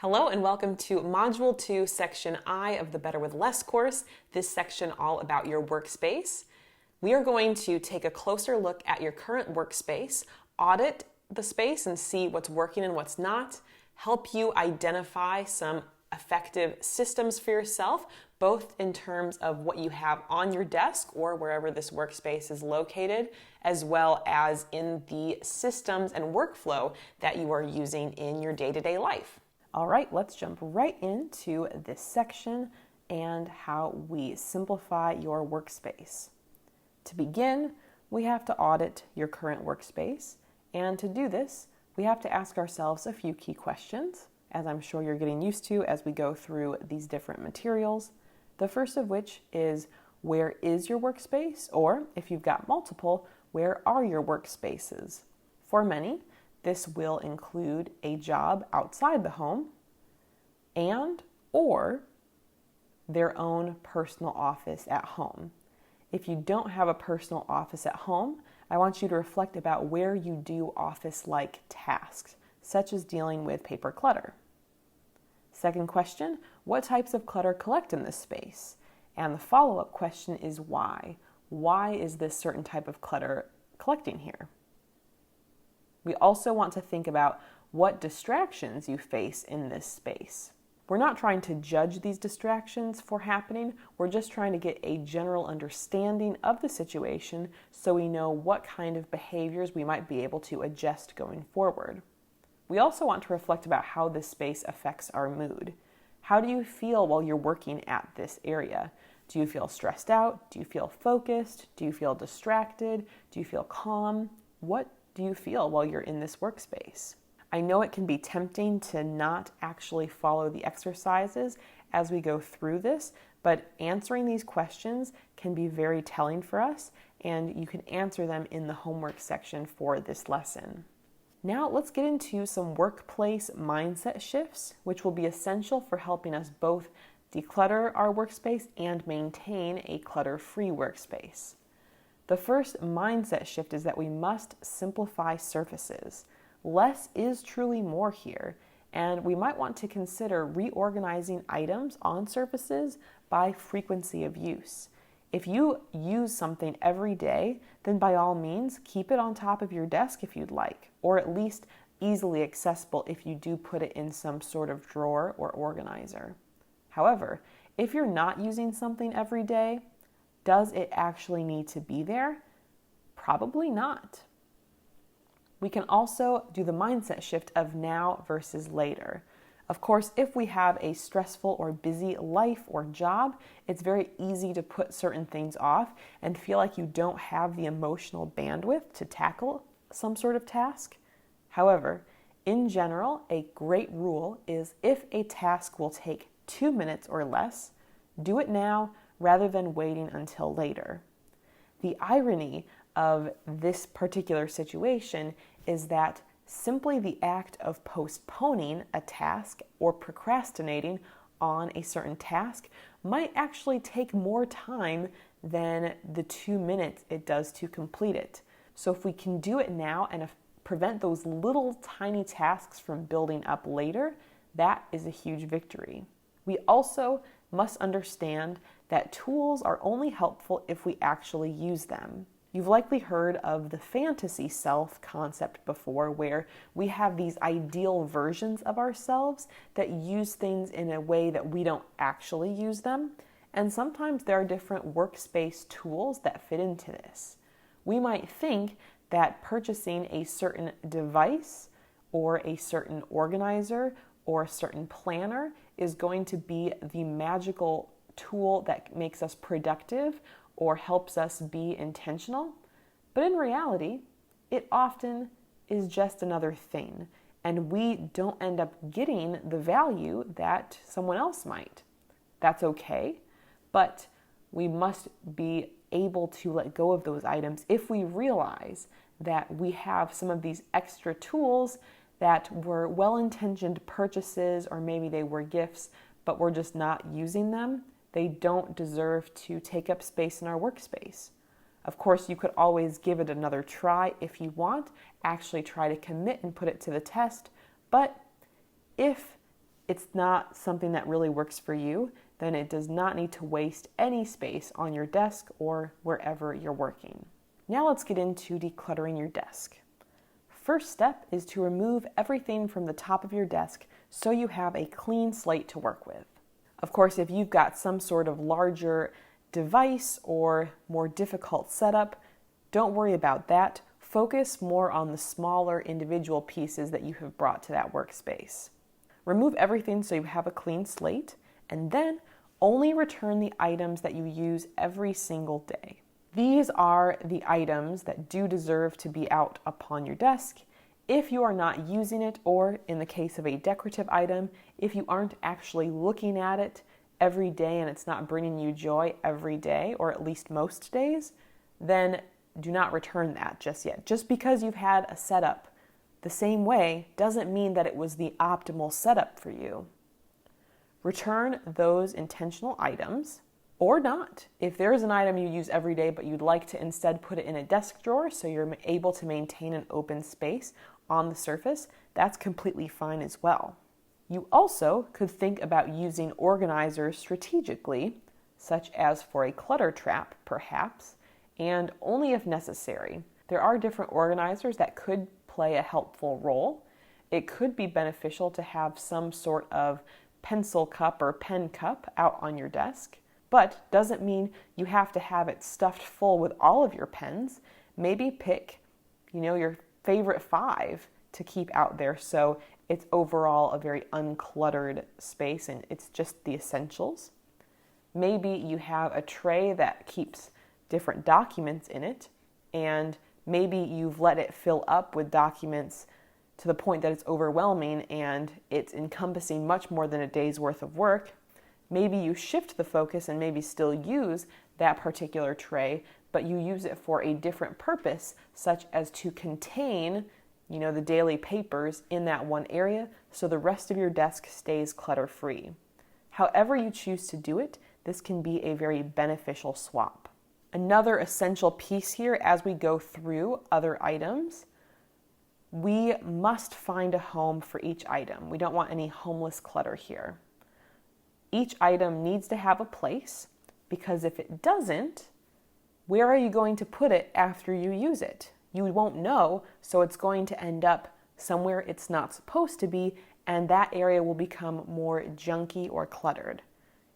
Hello and welcome to Module 2, Section I of the Better with Less course, this section all about your workspace. We are going to take a closer look at your current workspace, audit the space and see what's working and what's not, help you identify some effective systems for yourself, both in terms of what you have on your desk or wherever this workspace is located, as well as in the systems and workflow that you are using in your day-to-day life. All right, let's jump right into this section and how we simplify your workspace. To begin, we have to audit your current workspace, and to do this, we have to ask ourselves a few key questions, as I'm sure you're getting used to as we go through these different materials. The first of which is, where is your workspace? Or, if you've got multiple, where are your workspaces? For many, this will include a job outside the home and or their own personal office at home. If you don't have a personal office at home, I want you to reflect about where you do office-like tasks, such as dealing with paper clutter. Second question, what types of clutter collect in this space? And the follow-up question is why? Why is this certain type of clutter collecting here? We also want to think about what distractions you face in this space. We're not trying to judge these distractions for happening. We're just trying to get a general understanding of the situation so we know what kind of behaviors we might be able to adjust going forward. We also want to reflect about how this space affects our mood. How do you feel while you're working at this area? Do you feel stressed out? Do you feel focused? Do you feel distracted? Do you feel calm? What do you feel while you're in this workspace? I know it can be tempting to not actually follow the exercises as we go through this, but answering these questions can be very telling for us, and you can answer them in the homework section for this lesson. Now let's get into some workplace mindset shifts, which will be essential for helping us both declutter our workspace and maintain a clutter-free workspace. The first mindset shift is that we must simplify surfaces. Less is truly more here, and we might want to consider reorganizing items on surfaces by frequency of use. If you use something every day, then by all means, keep it on top of your desk if you'd like, or at least easily accessible if you do put it in some sort of drawer or organizer. However, if you're not using something every day, does it actually need to be there? Probably not. We can also do the mindset shift of now versus later. Of course, if we have a stressful or busy life or job, it's very easy to put certain things off and feel like you don't have the emotional bandwidth to tackle some sort of task. However, in general, a great rule is if a task will take 2 minutes or less, do it now rather than waiting until later. The irony of this particular situation is that simply the act of postponing a task or procrastinating on a certain task might actually take more time than the 2 minutes it does to complete it. So if we can do it now and prevent those little tiny tasks from building up later, that is a huge victory. We also must understand that tools are only helpful if we actually use them. You've likely heard of the fantasy self concept before, where we have these ideal versions of ourselves that use things in a way that we don't actually use them. And sometimes there are different workspace tools that fit into this. We might think that purchasing a certain device or a certain organizer or a certain planner is going to be the magical tool that makes us productive or helps us be intentional. But in reality, it often is just another thing, and we don't end up getting the value that someone else might. That's okay, but we must be able to let go of those items if we realize that we have some of these extra tools that were well-intentioned purchases, or maybe they were gifts, but we're just not using them. They don't deserve to take up space in our workspace. Of course, you could always give it another try if you want, actually try to commit and put it to the test, but if it's not something that really works for you, then it does not need to waste any space on your desk or wherever you're working. Now let's get into decluttering your desk. First step is to remove everything from the top of your desk so you have a clean slate to work with. Of course, if you've got some sort of larger device or more difficult setup, don't worry about that. Focus more on the smaller individual pieces that you have brought to that workspace. Remove everything so you have a clean slate, and then only return the items that you use every single day. These are the items that do deserve to be out upon your desk. If you are not using it, or in the case of a decorative item, if you aren't actually looking at it every day and it's not bringing you joy every day, or at least most days, then do not return that just yet. Just because you've had a setup the same way doesn't mean that it was the optimal setup for you. Return those intentional items, or not. If there is an item you use every day but you'd like to instead put it in a desk drawer so you're able to maintain an open space on the surface, that's completely fine as well. You also could think about using organizers strategically, such as for a clutter trap perhaps, and only if necessary. There are different organizers that could play a helpful role. It could be beneficial to have some sort of pencil cup or pen cup out on your desk, but doesn't mean you have to have it stuffed full with all of your pens. Maybe pick, your favorite 5 to keep out there so it's overall a very uncluttered space and it's just the essentials. Maybe you have a tray that keeps different documents in it, and maybe you've let it fill up with documents to the point that it's overwhelming and it's encompassing much more than a day's worth of work. Maybe you shift the focus and maybe still use that particular tray, but you use it for a different purpose, such as to contain, the daily papers in that one area so the rest of your desk stays clutter-free. However you choose to do it, this can be a very beneficial swap. Another essential piece here as we go through other items, we must find a home for each item. We don't want any homeless clutter here. Each item needs to have a place, because if it doesn't, where are you going to put it after you use it? You won't know, so it's going to end up somewhere it's not supposed to be, and that area will become more junky or cluttered.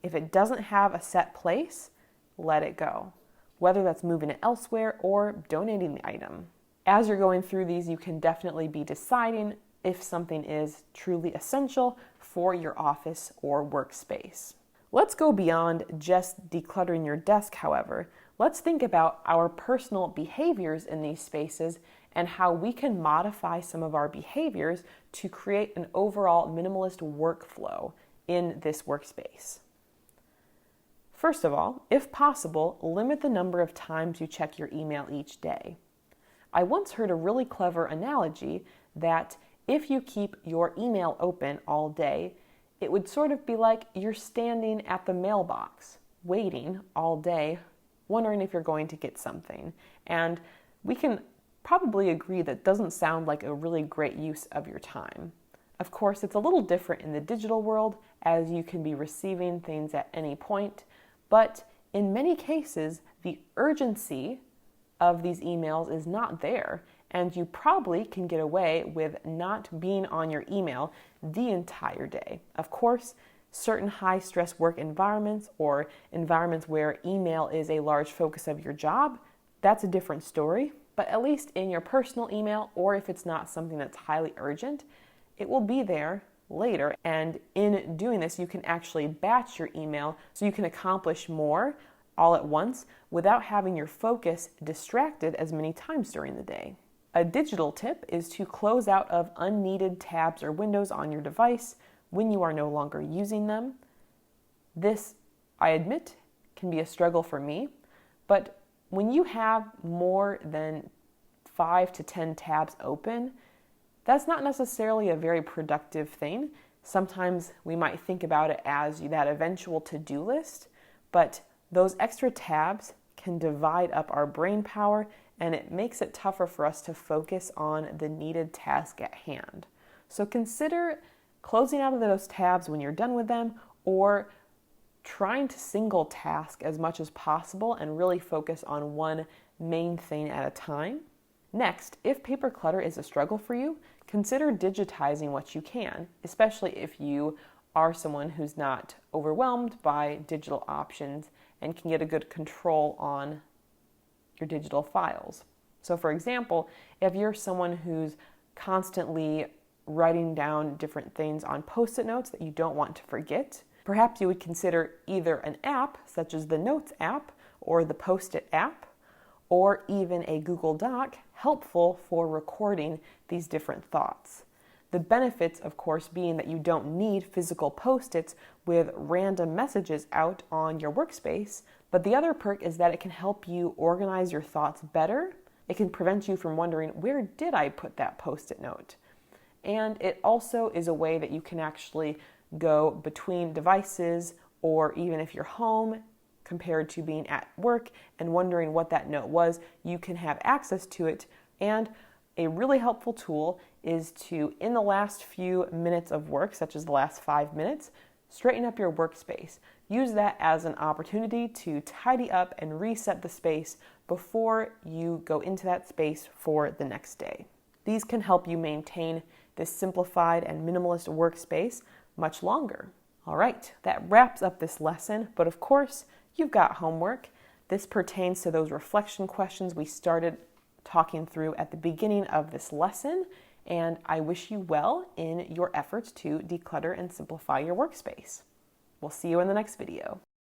If it doesn't have a set place, let it go, whether that's moving it elsewhere or donating the item. As you're going through these, you can definitely be deciding if something is truly essential for your office or workspace. Let's go beyond just decluttering your desk, however. Let's think about our personal behaviors in these spaces and how we can modify some of our behaviors to create an overall minimalist workflow in this workspace. First of all, if possible, limit the number of times you check your email each day. I once heard a really clever analogy that if you keep your email open all day, it would sort of be like you're standing at the mailbox, waiting all day, wondering if you're going to get something. And we can probably agree that doesn't sound like a really great use of your time. Of course, it's a little different in the digital world, as you can be receiving things at any point, but in many cases, the urgency of these emails is not there, and you probably can get away with not being on your email the entire day. Of course, certain high-stress work environments or environments where email is a large focus of your job, that's a different story. But at least in your personal email, or if it's not something that's highly urgent, it will be there later. And in doing this, you can actually batch your email so you can accomplish more all at once without having your focus distracted as many times during the day. A digital tip is to close out of unneeded tabs or windows on your device when you are no longer using them. This, I admit, can be a struggle for me, but when you have more than 5 to 10 tabs open, that's not necessarily a very productive thing. Sometimes we might think about it as that eventual to-do list, but those extra tabs can divide up our brain power, and it makes it tougher for us to focus on the needed task at hand. So consider closing out of those tabs when you're done with them, or trying to single task as much as possible and really focus on one main thing at a time. Next, if paper clutter is a struggle for you, consider digitizing what you can, especially if you are someone who's not overwhelmed by digital options and can get a good control on your digital files. So for example, if you're someone who's constantly writing down different things on Post-it notes that you don't want to forget, perhaps you would consider either an app, such as the Notes app or the Post-it app, or even a Google Doc, helpful for recording these different thoughts. The benefits, of course, being that you don't need physical Post-its with random messages out on your workspace, but the other perk is that it can help you organize your thoughts better. It can prevent you from wondering, where did I put that Post-it note? And it also is a way that you can actually go between devices, or even if you're home, compared to being at work and wondering what that note was, you can have access to it. And a really helpful tool is to, in the last few minutes of work, such as the last 5 minutes, straighten up your workspace. Use that as an opportunity to tidy up and reset the space before you go into that space for the next day. These can help you maintain this simplified and minimalist workspace much longer. All right, that wraps up this lesson, but of course, you've got homework. This pertains to those reflection questions we started talking through at the beginning of this lesson, and I wish you well in your efforts to declutter and simplify your workspace. We'll see you in the next video.